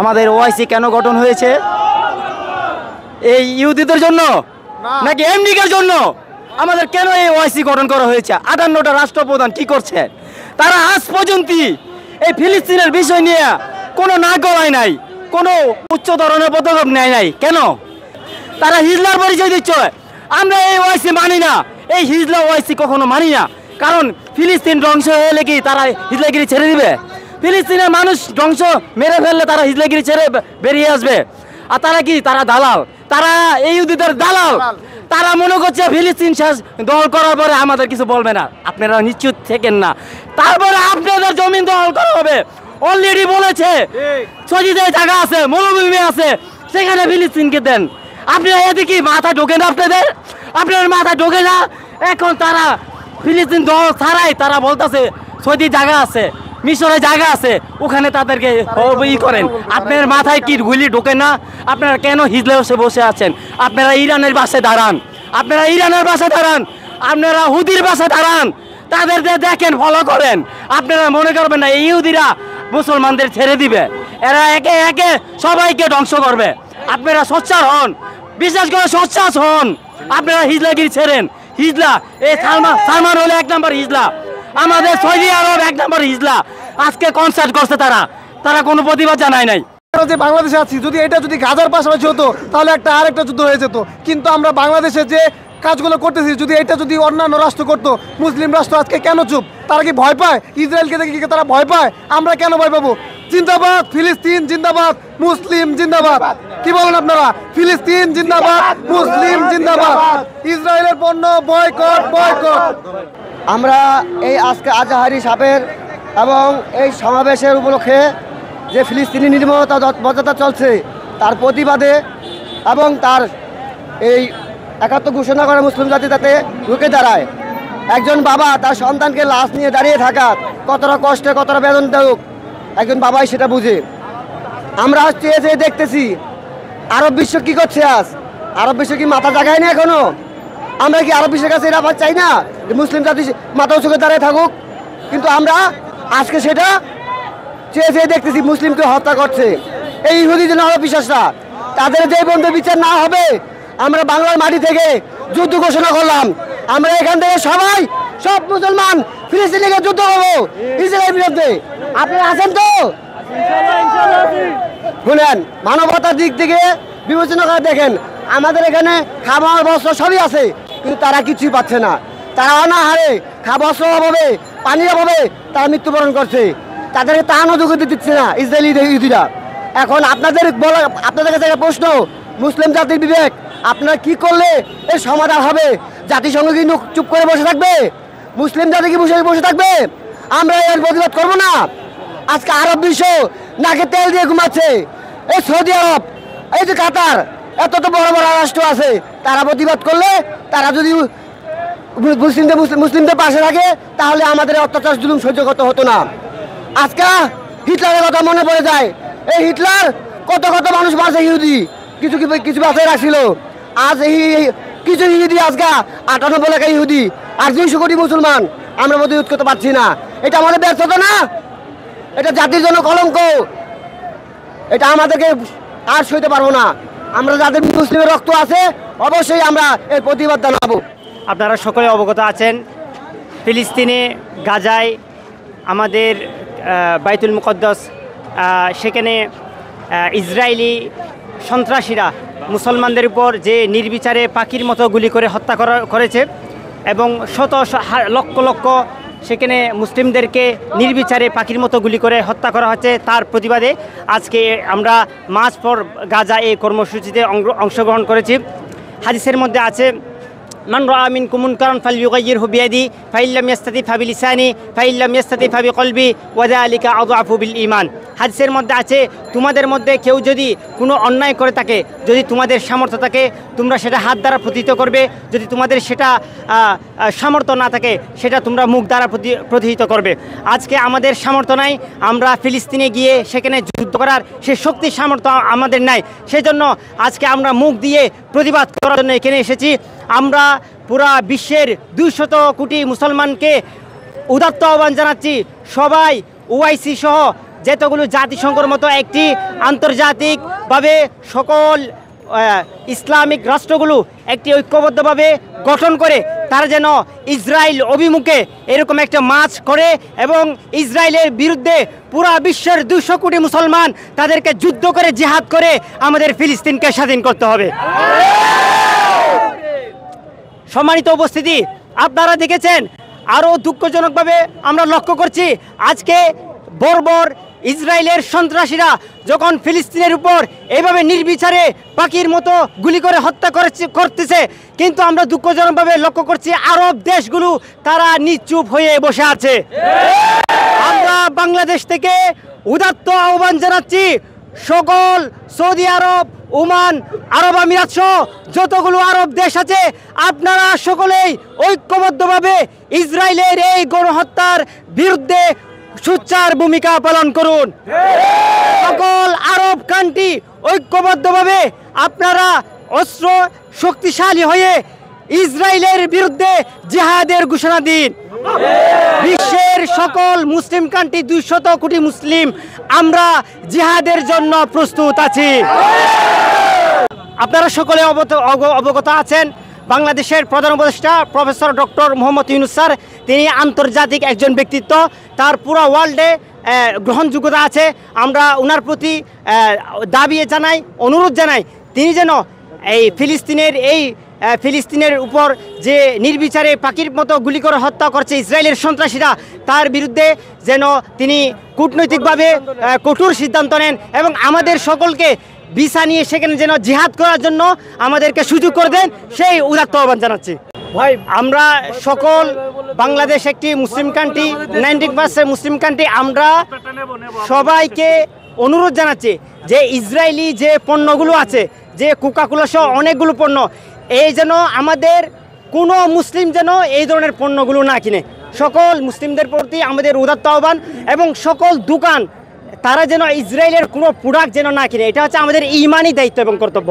আমাদের ওআইসি কেন গঠন হয়েছে? এই ইহুদিদের জন্য নাকি আমেরিকার জন্য? আমাদের কেন এই ওআইসি গঠন করা হয়েছে? 58টা রাষ্ট্রপ্রধান কি করছে? তারা আজ পর্যন্ত এই ফিলিস্তিনের বিষয় নিয়ে কোনো নাক গলায় নাই, কোনো উচ্চ ধরনের পদক্ষেপ নেয় নাই। কেন? তারা হিজলার পরিচয় দিচ্ছে। আমরা এই ওআইসি মানি না, এই হিজলা ওআইসি কখনো মানি না। কারণ ফিলিস্তিন ধ্বংস হলে কি তারা হিজলাগিরি ছেড়ে দিবে? ফিলিস্তিনের মানুষ ধ্বংস মেরে ফেললে তারা হিজলাগিরি ছেড়ে বেরিয়ে আসবে? আর তারা কি? তারা দালাল, তারা এই ইহুদিদের দালাল। তারা মনে করছে ফিলিস্তিন শেষ দখল করার পরে আমাদের কিছু বলবে না। আপনারা নিশ্চিত থেকেন না, তারপরে আপনাদের জমিন দখল করা হবে। অলরেডি বলেছে সজিদে জায়গা আছে, মরুভূমি আছে, সেখানে ফিলিস্তিনকে দেন। আপনারা এদিকে মাথা ঢোকে না, আপনার মাথা ঢোকে না। এখন তারা ফিলিস্তিন দখল ছাড়াই তারা বলতেছে সৌদি জায়গা আছে, মিশরের জায়গা আছে, ওখানে তাদেরকে করেন। আপনার মাথায় কি গুলি ঢোকে না? আপনারা কেন হিজলে বসে আছেন? আপনারা ইরানের পাশে দাঁড়ান, আপনারা ইরানের পাশে দাঁড়ান, আপনারা হুদির পাশে দাঁড়ান, তাদের দেখেন, ফলো করেন। আপনারা মনে করবেন না এই ইহুদিরা মুসলমানদের ছেড়ে দিবে? এরা একে একে সবাইকে ধ্বংস করবে। আপনারা সোচ্চার হন, বিশেষ করে সোচ্চার হন। আপনারা হিজলাগিরি ছেড়েন। হিজলা এই সালমান হলে 1 নম্বর হিজলা, আমাদের সৌদি আরব 1 নম্বর হিজলা। আজকে কনসার্ট করছে তারা কোনো প্রতিবাদ জানায় নাই। যে বাংলাদেশে আছি, যদি এটা যদি গাজার পাশাপাশি হতো তাহলে আরেকটা যুদ্ধ হয়ে যেত। কিন্তু আমরা বাংলাদেশে যে কাজগুলো করতেছি, যদি এটা যদি অন্যান্য রাষ্ট্র করতো, মুসলিম রাষ্ট্র আজকে কেন চুপ? তারা কি ভয় পায়? ইসরায়েলকে দেখে কি তারা ভয় পায়? আমরা কেন ভয় পাবো? জিন্দাবাদ ফিলিস্তিন, জিন্দাবাদ মুসলিম, জিন্দাবাদ। কি বলেন আপনারা? ফিলিস্তিন জিন্দাবাদ, মুসলিম জিন্দাবাদ, ইসরায়েলের পণ্য বয়কট, বয়কট। আমরা এই আজকে আজাহারি সাপের এবং এই সমাবেশের উপলক্ষে যে ফিলিস্তিনি নির্মমতা চলছে তার প্রতিবাদে এবং তার এই একাত্ম ঘোষণা করা মুসলিম জাতি তাতে রুখে দাঁড়ায়। একজন বাবা তার সন্তানকে লাশ নিয়ে দাঁড়িয়ে থাকা কতটা কষ্টে, কতটা বেদনাদায়ক একজন বাবাই সেটা বুঝে। আমরা আজ চেয়ে দেখতেছি আরব বিশ্ব কি করছে। আজ আরব বিশ্ব কি মাথা জাগায় না এখনো? আমরা কি আরব বিশ্বের কাছে এটা চাই না যে মুসলিম জাতি মাথা উঁচু করে দাঁড়িয়ে থাকুক? কিন্তু আমরা আজকে সেটা চেয়ে দেখতেছি মুসলিমকে হত্যা করছে এই ইহুদি যেন আরব বিশ্বাসরা। তাদের যে পর্যন্ত বিচার না হবে, আমরা বাংলার মাটি থেকে যুদ্ধ ঘোষণা করলাম। আমরা এখান থেকে সব মুসলমান ফিলিস্তিনিকে যুদ্ধ করবো ইসরায়েলের বিরুদ্ধে। আপনারা আছেন তো? শুনেন, মানবতার দিক থেকে বিবেচনা করে দেখেন, আমাদের এখানে খাবার বস্ত্র সবই আছে, কিন্তু তারা কিছুই পাচ্ছে না। তারা অনাহারে বস্ত্র অভাবে, পানির অভাবে তারা মৃত্যুবরণ করছে। তাদেরকে ত্রাণও যোগাতে দিচ্ছে না ইসরায়েলি ইহুদিরা। এখন আপনাদের কাছে একটা প্রশ্ন, মুসলিম জাতির বিবেক, আপনারা কি করলে এর সমাধান হবে? জাতিসংঘ কি চুপ করে বসে থাকবে? মুসলিম জাতি কি বসে থাকবে? আমরা এর প্রতিবাদ করবো না? আজকে আরব বিশ্ব নাকে তেল দিয়ে ঘুমাচ্ছে। এই সৌদি আরব, এই যে কাতার, এত তো বড় বড় রাষ্ট্র আছে, তারা প্রতিবাদ করলে, তারা যদি মুসলিমদের পাশে থাকে, তাহলে আমাদের অত্যাচার জুলুম সহ্য করতে হতো না। আজকে হিটলারের কথা মনে পড়ে যায়। এই হিটলার কত মানুষ মারছে ইহুদি, কিছু বাঁচাই রাখছিল। আজ এই কিছু ইহুদি আজকে 98 লাখ ইহুদি আর 200 কোটি মুসলমান আমরা প্রতিরোধ করতে পারছি না। এটা আমাদের ব্যর্থতা না? এটা জাতির জন্য কলঙ্ক। এটা আমাদেরকে আর সইতে পারবো না। আমরা যাদের মুসলিমের রক্ত আছে অবশ্যই আমরা এর প্রতিবাদ জানাবো। আপনারা সকলে অবগত আছেন, ফিলিস্তিনে গাজায় আমাদের বাইতুল মুকদ্দাস, সেখানে ইসরায়েলি সন্ত্রাসীরা মুসলমানদের উপর যে নির্বিচারে পাখির মতো গুলি করে হত্যা করেছে এবং লক্ষ লক্ষ সেখানে মুসলিমদেরকে নির্বিচারে পাখির মতো গুলি করে হত্যা করা হচ্ছে, তার প্রতিবাদে আজকে আমরা মার্চ ফর গাজা এই কর্মসূচিতে অংশগ্রহণ করেছি। হাদিসের মধ্যে আছে, মান রাআ মিনকুম মুনকারান ফালইয়ুগাইয়িরহু বিয়াদিহি ফাইন লাম ইয়াস্তাতি ফাবিলিসানি ফাইন লাম ইয়াস্তাতি ফাবিকলবি ওয়া যালিকা আযআফু বিল ঈমান। হাদিসের মধ্যে আছে, তোমাদের মধ্যে কেউ যদি কোনো অন্যায় করে থাকে, যদি তোমাদের সামর্থ্য থাকে, তোমরা সেটা হাত দ্বারা প্রতিহিত করবে। যদি তোমাদের সেটা সামর্থ্য না থাকে, সেটা তোমরা মুখ দ্বারা প্রতিহিত করবে। আজকে আমাদের সামর্থ্য নাই, আমরা ফিলিস্তিনে গিয়ে সেখানে যুদ্ধ করার সে শক্তি সামর্থ্য আমাদের নাই। সেজন্য আজকে আমরা মুখ দিয়ে প্রতিবাদ করার জন্য এখানে এসেছি। আমরা পুরা বিশ্বের 200 কোটি মুসলমানকে উদাত্ত আহ্বান জানাচ্ছি, সবাই ওআইসি সহ যেতগুলো জাতিসংঘের মতো একটি আন্তর্জাতিকভাবে সকল ইসলামিক রাষ্ট্রগুলো একটি ঐক্যবদ্ধভাবে গঠন করে তারা যেন ইসরায়েল অভিমুখে এরকম একটা মার্চ করে এবং ইসরায়েলের বিরুদ্ধে পুরা বিশ্বের 200 কোটি মুসলমান তাদেরকে যুদ্ধ করে জিহাদ করে আমাদের ফিলিস্তিনকে স্বাধীন করতে হবে। সম্মানিত উপস্থিতি, আপনারা দেখেছেন আরও দুঃখজনকভাবে আমরা লক্ষ্য করছি আজকে বর্বর ইসরায়েলের সন্ত্রাসীরা যখন ফিলিস্তিনের উপর এইভাবে নির্বিচারে পাখির মতো গুলি করে হত্যা করতেছে, কিন্তু আমরা দুঃখজনকভাবে লক্ষ্য করছি আরব দেশগুলো তারা নিশ্চুপ হয়ে বসে আছে। আমরা বাংলাদেশ থেকে উদাত্ত আহ্বান জানাচ্ছি সকল সৌদি আরব, ওমান, আরব আমিরাত সহ যতগুলো আরব দেশ আছে, আপনারা সকলেই ঐক্যবদ্ধভাবে ইসরায়েলের এই গণহত্যার বিরুদ্ধে সোচ্চার ভূমিকা পালন করুন। সকল আরব কান্ট্রি ঐক্যবদ্ধভাবে আপনারা অস্ত্র শক্তিশালী হয়ে ইসরায়েলের বিরুদ্ধে জিহাদের ঘোষণা দিন। বিশ্বের সকল মুসলিম কান্ট্রি 200 কোটি মুসলিম আমরা জিহাদের জন্য প্রস্তুত আছি। আপনারা সকলে অবগত আছেন বাংলাদেশের প্রধান উপদেষ্টা professor doctor Mohammad Yunus sir, তিনি আন্তর্জাতিক একজন ব্যক্তিত্ব, তার পুরো ওয়ার্ল্ডে গ্রহণযোগ্যতা আছে। আমরা ওনার প্রতি দাবি জানাই, অনুরোধ জানাই তিনি যেন এই ফিলিস্তিনের উপর যে নির্বিচারে পাখির মতো গুলি করে হত্যা করছে ইসরায়েলের সন্ত্রাসীরা, তার বিরুদ্ধে যেন তিনি কূটনৈতিকভাবে কঠোর সিদ্ধান্ত নেন এবং আমাদের সকলকে ভিসা নিয়ে সেখানে যেন জিহাদ করার জন্য আমাদেরকে সুযোগ করে দেন, সেই উদাত্ত আহ্বান জানাচ্ছি। ভাই, আমরা সকল বাংলাদেশ একটি মুসলিম কান্ট্রি, 90% মুসলিম কান্ট্রি, আমরা সবাইকে অনুরোধ জানাচ্ছি যে ইসরায়েলি যে পণ্যগুলো আছে, যে কোকাকোলা সহ অনেকগুলো পণ্য, এই যেন আমাদের কোনো মুসলিম যেন এই ধরনের পণ্যগুলো না কিনে। সকল মুসলিমদের প্রতি আমাদের উদাত্ত আহ্বান এবং সকল দোকান তারা যেন ইসরায়েলের কোনো প্রোডাক্ট যেন না কিনে। এটা হচ্ছে আমাদের ইমানি দায়িত্ব এবং কর্তব্য।